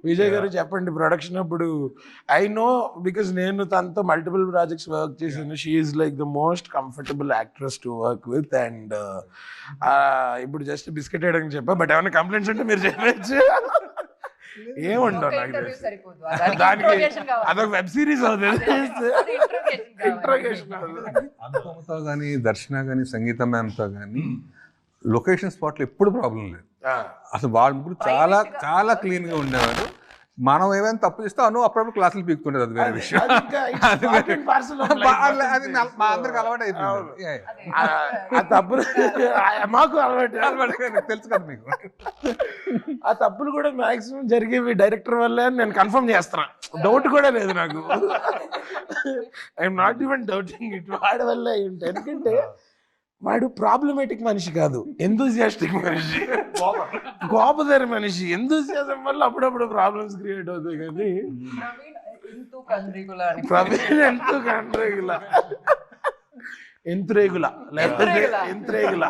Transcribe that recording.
విజయ్ గారు చెప్పండి ప్రొడక్షన్ అప్పుడు. ఐ నో బికాస్ నేను తనతో మల్టిపుల్ ప్రాజెక్ట్స్ వర్క్ చేశాను. She is like the most comfortable actress to work with. And ఇప్పుడు జస్ట్ బిస్కెట్ వేయడానికి చెప్పా, బట్ ఏమైనా కంప్లైంట్స్ ఉంటే మీరు చెప్పచ్చు. ఏముండవు నాకు దానికి, అదొక వెబ్ సిరీస్ అవుతుంది. అనుపమతో కానీ దర్శన కానీ సంగీత మ్యామ్తో కానీ లొకేషన్ స్పాట్లో ఎప్పుడు ప్రాబ్లం లేదు. అసలు వాళ్ళ ముగ్గురు చాలా చాలా క్లీన్గా ఉండేవారు. మనం ఏమైనా తప్పు చేస్తే అప్పుడప్పుడు క్లాసులు పీకుతుండేది, అది వేరే విషయం. అది మా అందరికి అలవాటు అయిపోయింది. ఆ తప్పులు మాకు అలవాటు తెలుసు కదా మీకు. ఆ తప్పులు కూడా మాక్సిమం జరిగేవి డైరెక్టర్ వల్లే అని నేను కన్ఫర్మ్ చేస్తున్నా. డౌట్ కూడా లేదు నాకు. I'm not even doubting it. వాడి వల్ల ఏంటి, ఎందుకంటే వాడు ప్రాబ్లమేటిక్ మనిషి కాదు, ఎంతూజియాస్టిక్ మనిషి, కోపదారి మనిషి. ఎంతూజియాజం వల్ల అప్పుడప్పుడు ప్రాబ్లమ్స్ క్రియేట్ అవుతాయి. కానీ ప్రవీణ్ ఎంతురేగుల లేకపోతే ఎంత్రేగుల.